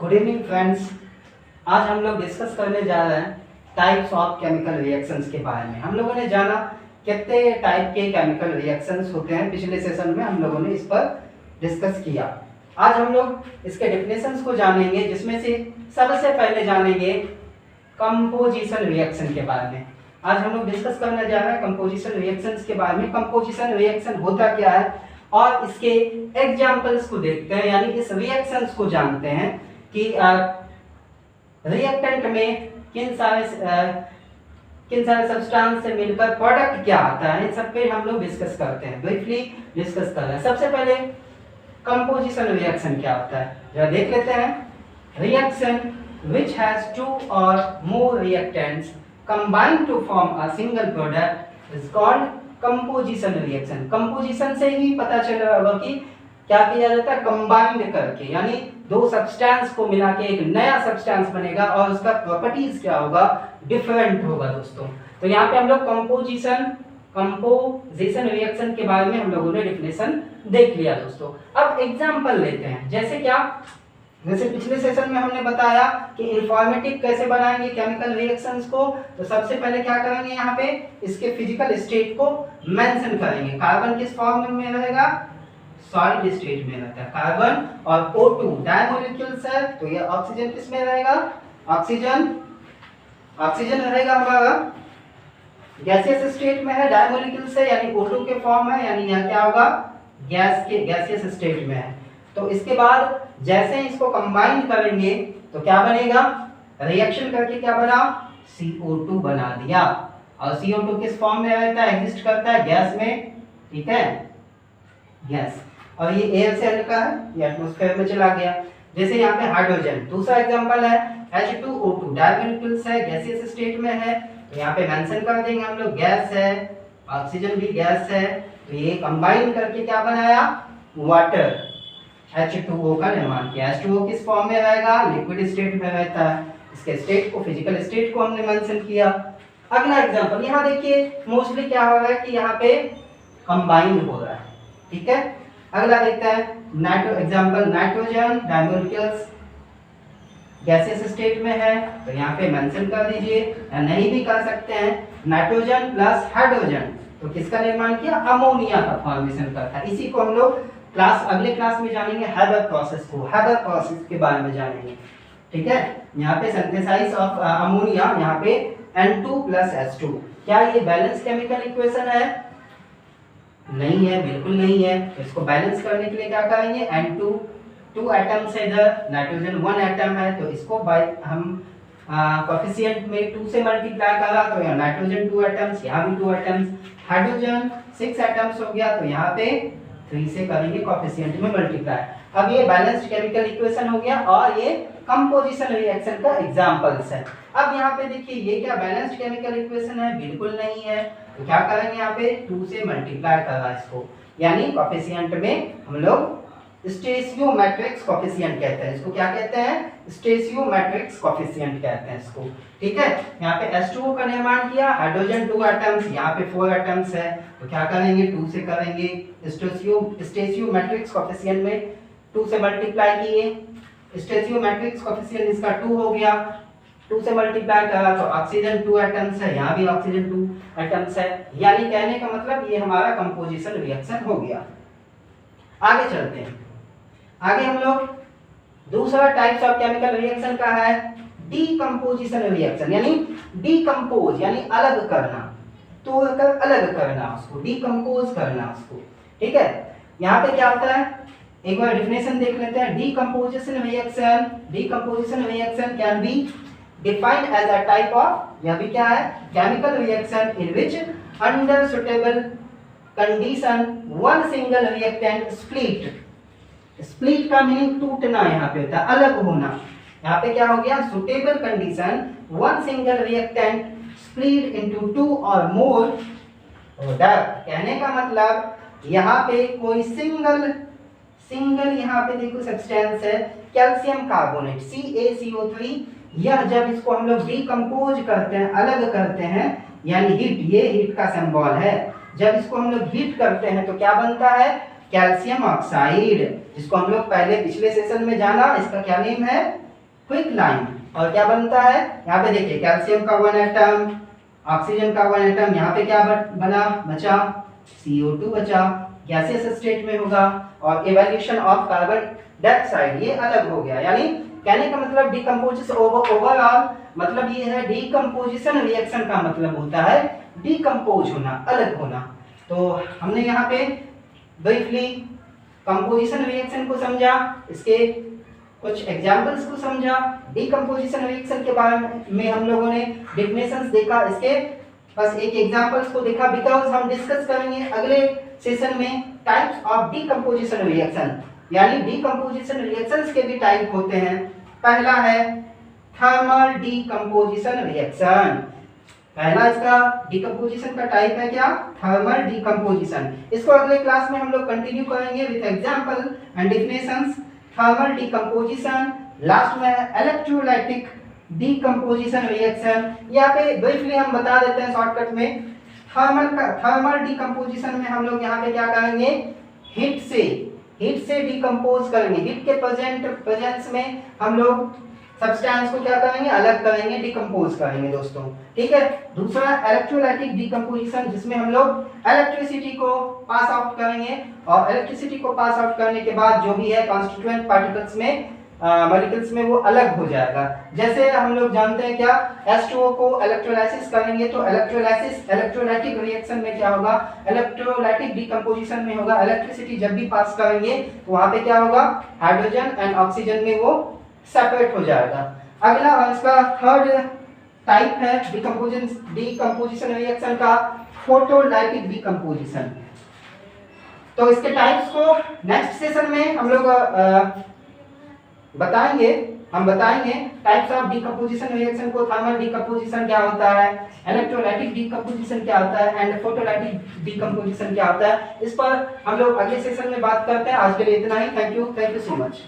Good evening friends. आज हम लोग डिस्कस करने जा रहे हैं टाइप्स ऑफ केमिकल रिएक्शंस के बारे में। हम लोगों ने जाना कितने टाइप के केमिकल रिएक्शंस होते हैं, पिछले सेशन में हम लोगों ने इस पर डिस्कस किया। आज हम लोग इसके डेफिनेशंस को जानेंगे, जिसमें से सबसे पहले जानेंगे कंपोजिशन रिएक्शन के बारे में। आज हम लोग डिस्कस करने जा रहे हैं कंपोजिशन रिएक्शंस के बारे में। कंपोजिशन रिएक्शन होता क्या है और इसके एग्जांपल्स को देखते हैं, यानी इस रिएक्शंस को जानते हैं कि रिएक्टेंट में किन सारे सब्सटेंस से मिलकर प्रोडक्ट क्या आता है, इन सब पे हम लोग डिस्कस करते हैं, ब्रीफली डिस्कस कर रहे हैं। सबसे पहले कंपोजिशन रिएक्शन क्या होता है जरा देख लेते हैं। Reaction which has two or more reactants combined to form a single product is called composition reaction। Composition से ही पता चल रहा होगा कि क्या किया जाता है, कंबाइंड करके, यानी दो सब्सटेंस को मिला के एक नया सब्सटेंस बनेगा और उसका प्रॉपर्टीज क्या होगा, डिफरेंट होगा दोस्तों। तो यहाँ पे हम लोग कंपोजिशन रिएक्शन के बारे में हम लोगों ने डेफिनेशन देख लिया दोस्तों। अब एग्जांपल लेते हैं। जैसे पिछले सेशन में हमने बताया कि इंफॉर्मेटिव कैसे बनाएंगे केमिकल रिएक्शंस को। तो सबसे पहले क्या करेंगे, यहाँ पे इसके फिजिकल स्टेट को मेंशन करेंगे। कार्बन किस फॉर्म में रहेगा, सॉलिड स्टेट में रहता है कार्बन, और O2 डायमोलिक्यूल्स है, तो ये ऑक्सीजन किस में रहेगा, ऑक्सीजन रहेगा हमारा गैसियस स्टेट में है, डायमोलिक्यूल्स है यानी O2 के फॉर्म है, यानी यहाँ क्या होगा, गैसियस स्टेट में है। तो इसके बाद जैसे इसको कंबाइन करेंगे तो क्या बनेगा, रिएक्शन करके क्या बना, CO2 बना दिया। और CO2 किस फॉर्म में रहता है, एग्जिस्ट करता है गैस में, ठीक है, गैस। और ये एयर से हल्का है, ये एटमॉस्फेयर में चला गया। जैसे यहाँ पे हाइड्रोजन, दूसरा एग्जांपल है H2O2 डायमोलिक्यूल्स है, गैसियस स्टेट में है, तो यहाँ पे मेंशन कर देंगे हम लोग गैस है, ऑक्सीजन भी गैस है, तो ये कंबाइन करके क्या बनाया, वाटर, H2O का निर्माण किया। H2O किस फॉर्म में रहेगा, लिक्विड स्टेट में रहता है। इसके स्टेट को, फिजिकल स्टेट को हमने मेंशन किया। अगला एग्जांपल यहाँ देखिए, मोस्टली क्या हो रहा है कि यहाँ पे कंबाइंड हो रहा है, ठीक है। अगला देखते हैं एग्जांपल नाइट्रोजन डायमोलिक्यूल्स गैसियस स्टेट में है, तो यहाँ पे मेंशन कर दीजिए, या नहीं भी कर सकते हैं, नाइट्रोजन प्लस हाइड्रोजन, तो किसका निर्माण किया, अमोनिया का फॉर्मेशन करता है। इसी को हम लोग अगले क्लास में जानेंगे, हैबर प्रोसेस के बारे में जानेंगे, ठीक है। यहाँ पे सिंथेसाइज ऑफ अमोनिया, यहाँ पे N2 + H2, क्या ये बैलेंस केमिकल इक्वेशन है, नहीं है, बिल्कुल नहीं है। तो इसको बैलेंस करने के लिए क्या करेंगे, N2 2 एटम्स है इधर, नाइट्रोजन 1 एटम है, तो इसको हम कोएफिशिएंट में 2 से मल्टीप्लाई करा, तो यहाँ नाइट्रोजन 2 एटम्स, यहाँ भी 2 एटम्स, हाइड्रोजन 6 एटम्स हो गया, तो यहाँ पे 3 से करेंगे कोएफिशिएंट में मल्टीप्लाई। अब ये बैलेंस्ड केमिकल इक्वेशन हो गया और ये कंपोजिशन रिएक्शन का एग्जांपल्स है। अब यहाँ पे देखिए, ये क्या बैलेंस्ड केमिकल इक्वेशन है, बिल्कुल नहीं है। तो क्या करेंगे, यहाँ पे 2 से मल्टीप्लाई करा इसको, यानी कोएफिशिएंट में हम लोग स्टेशियोमेट्रिक कोएफिशिएंट कहते हैं इसको। क्या कहते हैं, स्टेशियोमेट्रिक कोएफिशिएंट कहते हैं इसको, ठीक है। यहाँ पे H2O का निर्माण किया, हाइड्रोजन 2 एटम्स, यहाँ पे 4 एटम्स है, तो क्या करेंगे, 2 से करेंगे, स्टेशियोमेट्रिक कोएफिशिएंट में 2 से मल्टीप्लाई किए, स्टेशियोमेट्रिक कोएफिशिएंट इसका 2 हो गया, 2 से मल्टीप्लाई करा तो ऑक्सीजन 2 एटम्स है, यहाँ भी ऑक्सीजन 2 एटम्स है, यानी कहने का मतलब ये हमारा कंपोजिशन रिएक्शन हो गया। आगे चलते हैं। आगे हम लोग दूसरा टाइप्स ऑफ केमिकल रिएक्शन का है डीकंपोजिशन रिएक्शन, यानी डीकंपोज यानी अलग करना, तोड़कर अलग करना उसको, डीकंपोज करना उसको, ठीक है। यहाँ पे क्या होता है, एक बार डेफिनेशन देख लेते हैं। Decomposition reaction can be defined as a type of, यह भी क्या है, chemical reaction in which under suitable condition one single reactant split का मीनिंग टूटना यहाँ पे होता है, अलग होना। यहाँ पे क्या हो गया, suitable condition one single reactant split into 2 और मोर प्रोडक्ट। कहने का मतलब यहाँ पे कोई सिंगल यहाँ पे देखो सब्सटेंस है कैल्शियम कार्बोनेट CaCO3, यह जब इसको हम लोग डीकंपोज करते हैं, अलग करते हैं, यानी हीट, ये हीट का सिंबल है, जब इसको हम लोग हीट करते हैं तो क्या बनता है, कैल्शियम ऑक्साइड, जिसको हम लोग पहले पिछले सेशन में जाना, इसका क्या नेम है, क्विक लाइन। और क्या बनता है, यहाँ पे देखिए कैल्शियम का 1 एटम, ऑक्सीजन का 1 एटम, यहाँ पे क्या बचा CO2 बचा, गैसियस स्टेट में होगा। और इवैल्यूएशन ऑफ कार्बन डाइऑक्साइड ये अलग हो गया। यानी कहने का मतलब डिकम्पोजिशन ओवरऑल मतलब ये है डिकम्पोजिशन रिएक्शन का मतलब होता है डिकम्पोज होना, अलग होना। तो हमने यहाँ पे ब्रीफली कंपोजिशन रिएक्शन को समझा, इसके कुछ एग्जांपल्स को समझा, डिकम्पोजिशन रिएक्शन के बारे में हम लोगों ने डेफिनेशंस देखा, इसके बस एक एग्जांपल्स को देखा। बिकॉज हम डिस्कस करेंगे अगले सेशन में टाइप्स ऑफ डिकम्पोजिशन रिएक्शन, यानी डिकम्पोजिशन रिएक्शंस के भी टाइप होते हैं। पहला है थर्मल डिकम्पोजिशन रिएक्शन। पहला इसका डिकम्पोजिशन का टाइप है क्या, थर्मल डिकम्पोजिशन। इसको अगले क्लास में हम लोग कंटिन्यू करेंगे with example and definitions. Thermal decomposition, last में इलेक्ट्रोलाइटिक डिकम्पोजिशन रिएक्शन। यहाँ पे ब्रीफली हम बता देते हैं शॉर्टकट में। थर्मल डिकम्पोजिशन में हम लोग यहाँ पे क्या करेंगे, हीट से डिकम्पोज करेंगे। हीट के प्रेजेंस में हम लोग सब्सटेंस को क्या करेंगे, अलग करेंगे, डिकम्पोज करेंगे दोस्तों, ठीक है। दूसरा इलेक्ट्रोलाइटिक डिकम्पोजिशन, जिसमें हम लोग इलेक्ट्रिसिटी को पास आउट करेंगे और इलेक्ट्रिसिटी को पास आउट करने के बाद जो भी है कॉन्स्टिट्यूएंट पार्टिकल्स में मॉलिक्यूल्स में वो अलग हो जाएगा। जैसे हम लोग जानते हैं क्या, H2O को इलेक्ट्रोलाइसिस करेंगे तो इलेक्ट्रोलाइटिक रिएक्शन में क्या होगा, इलेक्ट्रोलाइटिक डिकम्पोजिशन में होगा, इलेक्ट्रिसिटी जब भी पास करेंगे तो वहां पे क्या होगा, हाइड्रोजन एंड ऑक्सीजन में वो सेपरेट हो जाएगा। अगला और इसका थर्ड टाइप है डिकम्पोजिशन रिएक्शन का, फोटोलाइटिक डिकम्पोजिशन। तो इसके टाइप्स को नेक्स्ट सेशन में हम लोग बताएंगे टाइप्स ऑफ डिकम्पोजिशन रिएक्शन को। थर्मल डिकम्पोजिशन क्या होता है, इलेक्ट्रोलाइटिक डिकम्पोजिशन क्या होता है एंड फोटोलाइटिक डिकम्पोजिशन क्या होता है, इस पर हम लोग अगले सेशन में बात करते हैं। आज के लिए इतना ही। Thank you so much.